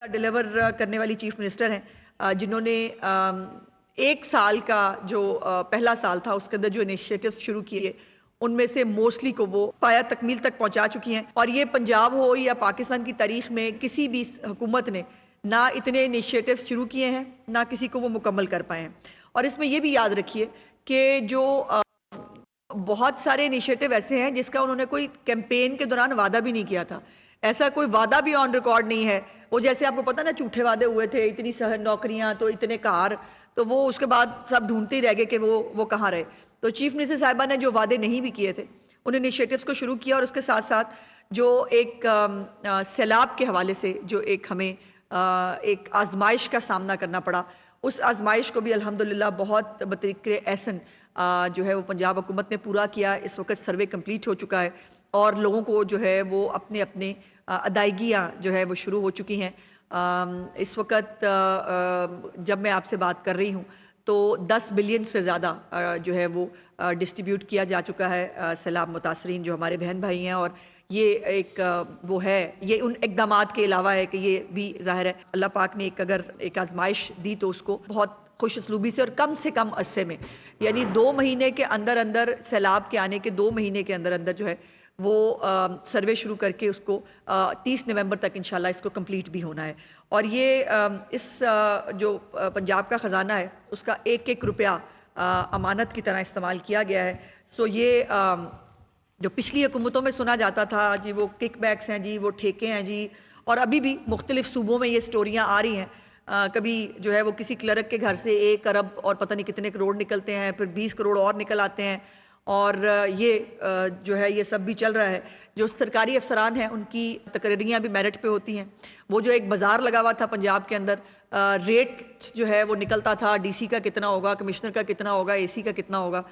Deliver کرنے والی chief minister ہیں جنہوں نے ایک سال کا جو پہلا سال تھا اس کے اندر جو انیشیٹیوز شروع کیے ان میں سے موسٹلی کو وہ پایا تکمیل تک پہنچا چکی ہیں، اور یہ پنجاب ہو یا پاکستان کی تاریخ میں کسی بھی حکومت نے نہ اتنے انیشیٹیوز شروع کیے ہیں نہ کسی کو وہ مکمل کر پائے ہیں۔ اور اس میں یہ بھی یاد رکھیے کہ جو بہت سارے انیشیٹیو ایسے ہیں جس کا انہوں نے کوئی کیمپین کے دوران وعدہ بھی نہیں کیا تھا، ایسا کوئی وعدہ بھی آن ریکارڈ نہیں ہے۔ وہ جیسے آپ کو پتہ نا جھوٹے وعدے ہوئے تھے، اتنی نوکریاں تو اتنے کار، تو وہ اس کے بعد سب ڈھونڈتے ہی رہ گئے کہ وہ کہاں رہے۔ تو چیف منسٹر صاحبہ نے جو وعدے نہیں بھی کیے تھے ان انیشیٹیوز کو شروع کیا، اور اس کے ساتھ ساتھ جو ایک سیلاب کے حوالے سے جو ایک ہمیں ایک آزمائش کا سامنا کرنا پڑا، اس آزمائش کو بھی الحمدللہ بہت بطریق احسن جو ہے وہ پنجاب حکومت نے پورا کیا۔ اس وقت سروے کمپلیٹ ہو چکا ہے اور لوگوں کو جو ہے وہ اپنے اپنے ادائیگیاں جو ہے وہ شروع ہو چکی ہیں۔ اس وقت جب میں آپ سے بات کر رہی ہوں تو 10 بلین سے زیادہ جو ہے وہ ڈسٹریبیوٹ کیا جا چکا ہے سیلاب متاثرین جو ہمارے بہن بھائی ہیں، اور یہ ایک وہ ہے، یہ ان اقدامات کے علاوہ ہے کہ یہ بھی ظاہر ہے اللہ پاک نے اگر ایک آزمائش دی تو اس کو بہت خوش اسلوبی سے اور کم سے کم عرصے میں، یعنی 2 مہینے کے اندر اندر، سیلاب کے آنے کے 2 مہینے کے اندر اندر جو ہے وہ سروے شروع کر کے اس کو 30 نومبر تک انشاءاللہ اس کو کمپلیٹ بھی ہونا ہے۔ اور یہ اس جو پنجاب کا خزانہ ہے اس کا ایک ایک روپیہ امانت کی طرح استعمال کیا گیا ہے۔ سو یہ جو پچھلی حکومتوں میں سنا جاتا تھا جی وہ کک بیکس ہیں، جی وہ ٹھیکے ہیں جی، اور ابھی بھی مختلف صوبوں میں یہ سٹوریاں آ رہی ہیں، کبھی جو ہے وہ کسی کلرک کے گھر سے 1 ارب اور پتہ نہیں کتنے کروڑ نکلتے ہیں، پھر 20 کروڑ اور نکل آتے ہیں، اور یہ جو ہے یہ سب بھی چل رہا ہے۔ جو سرکاری افسران ہیں ان کی تقرریاں بھی میرٹ پہ ہوتی ہیں۔ وہ جو ایک بازار لگا ہوا تھا پنجاب کے اندر، ریٹ جو ہے وہ نکلتا تھا ڈی سی کا کتنا ہوگا، کمشنر کا کتنا ہوگا، اے سی کا کتنا ہوگا،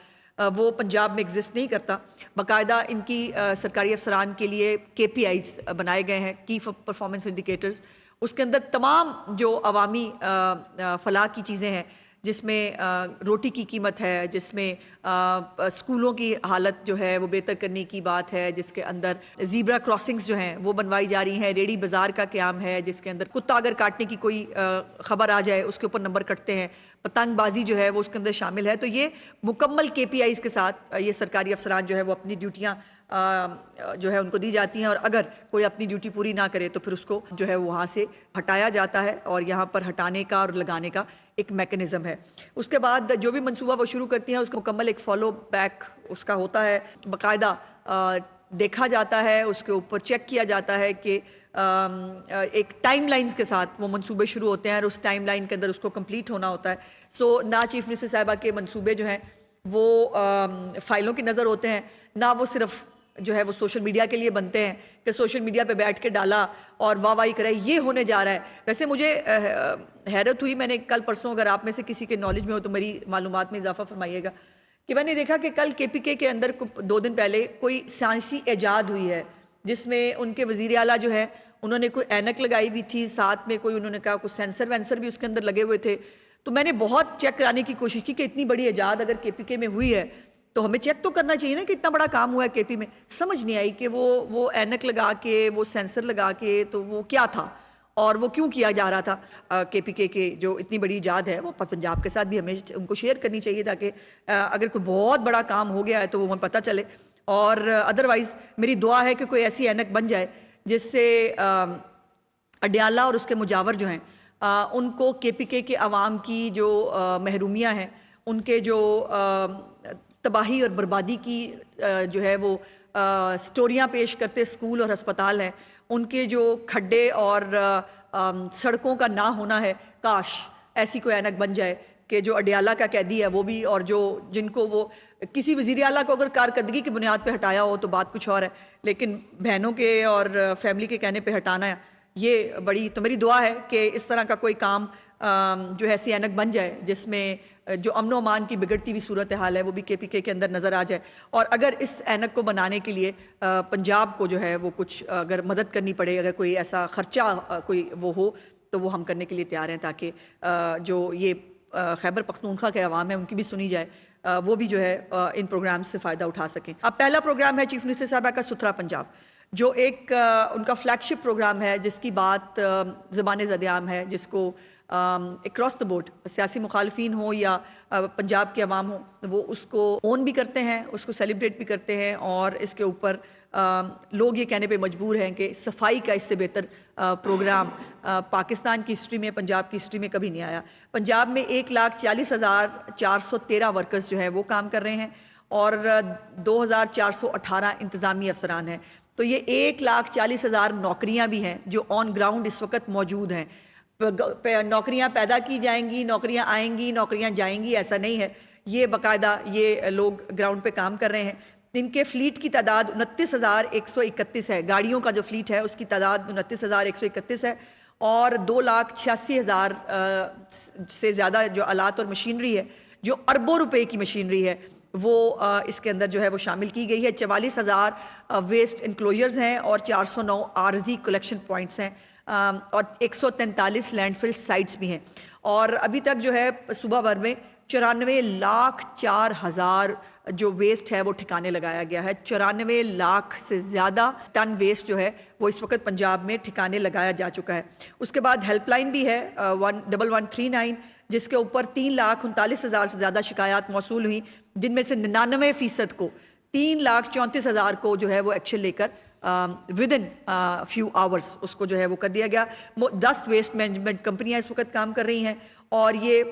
وہ پنجاب میں ایگزسٹ نہیں کرتا۔ باقاعدہ ان کی سرکاری افسران کے لیے KPIs بنائے گئے ہیں، کی پرفارمنس انڈیکیٹرز۔ اس کے اندر تمام جو عوامی فلاح کی چیزیں ہیں، جس میں روٹی کی قیمت ہے، جس میں اسکولوں کی حالت جو ہے وہ بہتر کرنے کی بات ہے، جس کے اندر زیبرا کراسنگز جو ہیں وہ بنوائی جا رہی ہیں، ریڑی بازار کا قیام ہے، جس کے اندر کتا اگر کاٹنے کی کوئی خبر آ جائے اس کے اوپر نمبر کٹتے ہیں، پتنگ بازی جو ہے وہ اس کے اندر شامل ہے۔ تو یہ مکمل KPIs کے ساتھ یہ سرکاری افسران جو ہے وہ اپنی ڈیوٹیاں جو ہے ان کو دی جاتی ہیں، اور اگر کوئی اپنی ڈیوٹی پوری نہ کرے تو پھر اس کو جو ہے وہاں سے ہٹایا جاتا ہے، اور یہاں پر ہٹانے کا اور لگانے کا ایک میکنزم ہے۔ اس کے بعد جو بھی منصوبہ وہ شروع کرتی ہیں اس کا مکمل ایک فالو بیک اس کا ہوتا ہے، باقاعدہ دیکھا جاتا ہے، اس کے اوپر چیک کیا جاتا ہے کہ ایک ٹائم لائنز کے ساتھ وہ منصوبے شروع ہوتے ہیں، اور اس ٹائم لائن کے اندر اس کو کمپلیٹ ہونا ہوتا ہے۔ سو نہ چیف منسٹر صاحبہ کے منصوبے جو ہیں وہ فائلوں کی نظر ہوتے ہیں، نہ وہ صرف جو ہے وہ سوشل میڈیا کے لیے بنتے ہیں کہ سوشل میڈیا پہ بیٹھ کے ڈالا اور واہ واہی کرے یہ ہونے جا رہا ہے۔ ویسے مجھے حیرت ہوئی، میں نے کل پرسوں، اگر آپ میں سے کسی کے نالج میں ہو تو میری معلومات میں اضافہ فرمائیے گا، کہ میں نے دیکھا کہ کل KPK کے اندر 2 دن پہلے کوئی سائنسی ایجاد ہوئی ہے جس میں ان کے وزیر اعلیٰ جو ہیں انہوں نے کوئی اینک لگائی ہوئی تھی، ساتھ میں کوئی انہوں نے کہا کوئی سینسر وینسر بھی اس کے اندر لگے ہوئے تھے۔ تو میں نے بہت چیک کرانے کی کوشش کی کہ اتنی بڑی ایجاد اگر KPK میں ہوئی ہے تو ہمیں چیک تو کرنا چاہیے نا کہ اتنا بڑا کام ہوا ہے KP میں۔ سمجھ نہیں آئی کہ وہ اینک لگا کے، وہ سینسر لگا کے، تو وہ کیا تھا اور وہ کیوں کیا جا رہا تھا۔ KPK کے جو اتنی بڑی ایجاد ہے وہ پنجاب کے ساتھ بھی ہمیں ان کو شیئر کرنی چاہیے، تاکہ اگر کوئی بہت بڑا کام ہو گیا ہے تو وہ ہمیں پتہ چلے، اور ادروائز میری دعا ہے کہ کوئی ایسی اینک بن جائے جس سے اڈیالہ اور اس کے مجاور جو ہیں ان کو KPK کے عوام کی جو محرومیاں ہیں، ان کے جو تباہی اور بربادی کی جو ہے وہ سٹوریاں پیش کرتے اسکول اور ہسپتال ہیں، ان کے جو کھڈے اور سڑکوں کا نہ ہونا ہے، کاش ایسی کوئی اینک بن جائے کہ جو اڈیالہ کا قیدی ہے وہ بھی، اور جن کو وہ کسی وزیر اعلیٰ کو اگر کارکردگی کی بنیاد پہ ہٹایا ہو تو بات کچھ اور ہے، لیکن بہنوں کے اور فیملی کے کہنے پہ ہٹانا ہے یہ بڑی، تو میری دعا ہے کہ اس طرح کا کوئی کام جو ایسی اینک بن جائے جس میں جو امن و امان کی بگڑتی ہوئی صورتحال ہے وہ بھی KPK کے اندر نظر آ جائے، اور اگر اس اینک کو بنانے کے لیے پنجاب کو جو ہے وہ کچھ اگر مدد کرنی پڑے، اگر کوئی ایسا خرچہ کوئی وہ ہو تو وہ ہم کرنے کے لیے تیار ہیں، تاکہ جو یہ خیبر پختونخوا کے عوام ہیں ان کی بھی سنی جائے، وہ بھی جو ہے ان پروگرام سے فائدہ اٹھا سکیں۔ اب پہلا پروگرام ہے چیف منسٹر صاحبہ کا ستھرا پنجاب۔ جو ایک ان کا فلیگ شپ پروگرام ہے جس کی بات زبان زدعام ہے، جس کو اکراس دا بورڈ سیاسی مخالفین ہوں یا پنجاب کے عوام ہوں، وہ اس کو اون بھی کرتے ہیں، اس کو سیلیبریٹ بھی کرتے ہیں، اور اس کے اوپر لوگ یہ کہنے پہ مجبور ہیں کہ صفائی کا اس سے بہتر پروگرام پاکستان کی ہسٹری میں، پنجاب کی ہسٹری میں کبھی نہیں آیا۔ پنجاب میں 1,40,413 ورکرز جو ہیں وہ کام کر رہے ہیں، اور 2,418 انتظامی افسران ہیں۔ تو یہ 1,40,000 نوکریاں بھی ہیں جو آن گراؤنڈ اس وقت موجود ہیں۔ نوکریاں پیدا کی جائیں گی، نوکریاں آئیں گی، نوکریاں جائیں گی، ایسا نہیں ہے۔ یہ باقاعدہ یہ لوگ گراؤنڈ پہ کام کر رہے ہیں۔ ان کے فلیٹ کی تعداد 29,131 ہے، گاڑیوں کا جو فلیٹ ہے اس کی تعداد 29,131 ہے، اور 2,86,000 سے زیادہ جو آلات اور مشینری ہے، جو اربوں روپے کی مشینری ہے، وہ اس کے اندر جو ہے وہ شامل کی گئی ہے۔ 44,000 ویسٹ انکلوژرز ہیں، اور 409 عارضی کلیکشن پوائنٹس ہیں، اور 143 لینڈ فل سائٹس بھی ہیں۔ اور ابھی تک جو ہے صوبہ بھر میں 94,04,000 جو ویسٹ ہے وہ ٹھکانے لگایا گیا ہے۔ 94 لاکھ سے زیادہ ٹن ویسٹ جو ہے وہ اس وقت پنجاب میں ٹھکانے لگایا جا چکا ہے۔ اس کے بعد ہیلپ لائن بھی ہے 1139، جس کے اوپر 3,39,000 سے زیادہ شکایات موصول ہوئی، جن میں سے 99% کو 3,34,000 کو جو ہے وہ ایکشن لے کر ودن فیو آورز اس کو جو ہے وہ کر دیا گیا۔ 10 ویسٹ مینجمنٹ کمپنیاں اس وقت کام کر رہی ہیں، اور یہ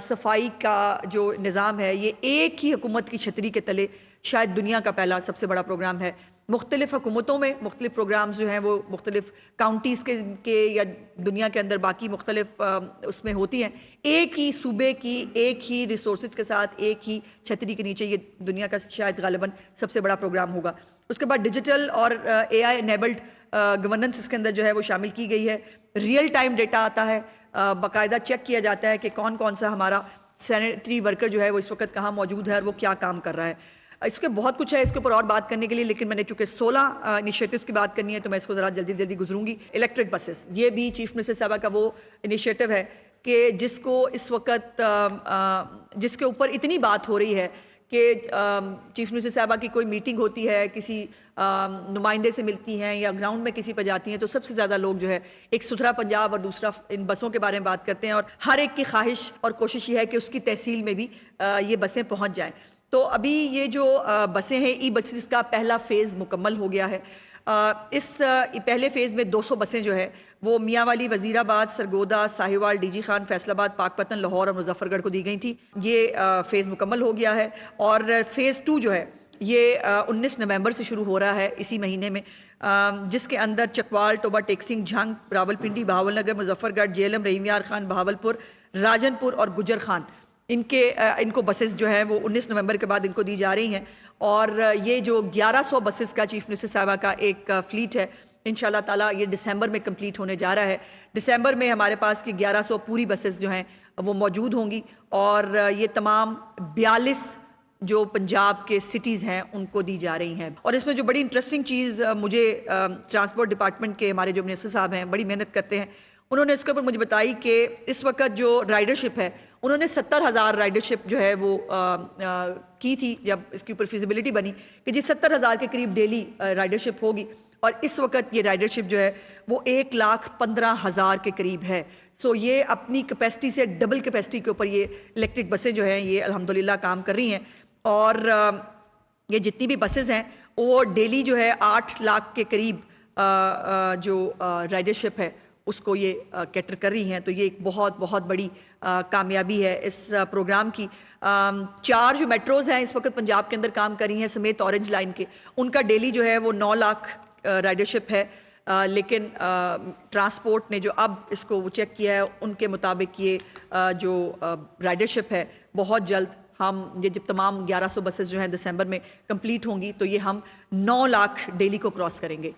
صفائی کا جو نظام ہے یہ ایک ہی حکومت کی چھتری کے تلے شاید دنیا کا پہلا سب سے بڑا پروگرام ہے۔ مختلف حکومتوں میں مختلف پروگرامز جو ہیں وہ مختلف کاؤنٹیز کے یا دنیا کے اندر باقی مختلف اس میں ہوتی ہیں، ایک ہی صوبے کی ایک ہی ریسورسز کے ساتھ ایک ہی چھتری کے نیچے یہ دنیا کا شاید غالباً سب سے بڑا پروگرام ہوگا۔ اس کے بعد ڈیجیٹل اور اے آئی انیبلڈ گورننس اس کے اندر جو ہے وہ شامل کی گئی ہے۔ ریئل ٹائم ڈیٹا آتا ہے، باقاعدہ چیک کیا جاتا ہے کہ کون کون سا ہمارا سینیٹری ورکر جو ہے وہ اس وقت کہاں موجود ہے اور وہ کیا کام کر رہا ہے۔ اس کے بہت کچھ ہے اس کے اوپر اور بات کرنے کے لیے، لیکن میں نے چونکہ 16 انیشیٹوز کی بات کرنی ہے تو میں اس کو ذرا جلدی گزروں گی۔ الیکٹرک بسز، یہ بھی چیف منسٹر صاحبہ کا وہ انیشیٹو ہے کہ جس کو اس وقت جس کے اوپر اتنی بات ہو رہی ہے کہ چیف منسٹر صاحبہ کی کوئی میٹنگ ہوتی ہے، کسی نمائندے سے ملتی ہیں یا گراؤنڈ میں کسی پہ جاتی ہیں، تو سب سے زیادہ لوگ جو ہے ایک ستھرا پنجاب اور دوسرا ان بسوں کے بارے میں بات کرتے ہیں، اور ہر ایک کی خواہش اور کوشش یہ ہے کہ اس کی تحصیل میں بھی یہ بسیں پہنچ جائیں۔ تو ابھی یہ جو بسیں ہیں، ای بسز کا پہلا فیز مکمل ہو گیا ہے۔ اس پہلے فیز میں 200 بسیں جو ہے وہ میاں والی، وزیر آباد، سرگودا، ساہیوال، ڈی جی خان، فیصل آباد، پاک پتن، لاہور اور مظفر گڑھ کو دی گئی تھی۔ یہ فیز مکمل ہو گیا ہے، اور فیز 2 جو ہے یہ 19 نومبر سے شروع ہو رہا ہے اسی مہینے میں، جس کے اندر چکوال، ٹوبا ٹیکسنگ، جھنگ، راولپنڈی، بہاول نگر، مظفر گڑھ، جیلم، رحیم یار خان، بہاولپور، راجن پور اور گجر خان، ان کو بسز جو ہیں وہ 19 نومبر کے بعد ان کو دی جا رہی ہیں۔ اور یہ جو 1100 بسز کا چیف منسٹر صاحبہ کا ایک فلیٹ ہے، انشاءاللہ تعالیٰ یہ دسمبر میں کمپلیٹ ہونے جا رہا ہے۔ دسمبر میں ہمارے پاس کی 1100 پوری بسز جو ہیں وہ موجود ہوں گی، اور یہ تمام 42 جو پنجاب کے سٹیز ہیں ان کو دی جا رہی ہیں۔ اور اس میں جو بڑی انٹرسٹنگ چیز مجھے ٹرانسپورٹ ڈپارٹمنٹ کے ہمارے جو منسٹر صاحب ہیں بڑی محنت کرتے ہیں، انہوں نے اس کے اوپر مجھے بتائی کہ اس وقت جو رائڈرشپ ہے، انہوں نے 70,000 رائڈرشپ جو ہے وہ کی تھی جب اس کی اوپر فیزیبلٹی بنی کہ جی 70,000 کے قریب ڈیلی رائڈرشپ ہوگی، اور اس وقت یہ رائڈرشپ جو ہے وہ 1,15,000 کے قریب ہے۔ سو یہ اپنی کیپیسٹی سے ڈبل کیپیسٹی کے اوپر یہ الیکٹرک بسیں جو ہیں یہ الحمدللہ کام کر رہی ہیں، اور یہ جتنی بھی بسز ہیں وہ ڈیلی جو ہے 8 لاکھ کے قریب جو رائڈرشپ ہے اس کو یہ کیٹر کر رہی ہیں۔ تو یہ ایک بہت بڑی کامیابی ہے اس پروگرام کی۔ 4 جو میٹروز ہیں اس وقت پنجاب کے اندر کام کر رہی ہیں سمیت اورنج لائن کے، ان کا ڈیلی جو ہے وہ 9 لاکھ رائڈرشپ ہے، لیکن ٹرانسپورٹ نے جو اب اس کو وہ چیک کیا ہے ان کے مطابق یہ جو رائڈرشپ ہے بہت جلد ہم یہ جب تمام 1100 بسز جو ہیں دسمبر میں کمپلیٹ ہوں گی تو یہ ہم 9 لاکھ ڈیلی کو کراس کریں گے۔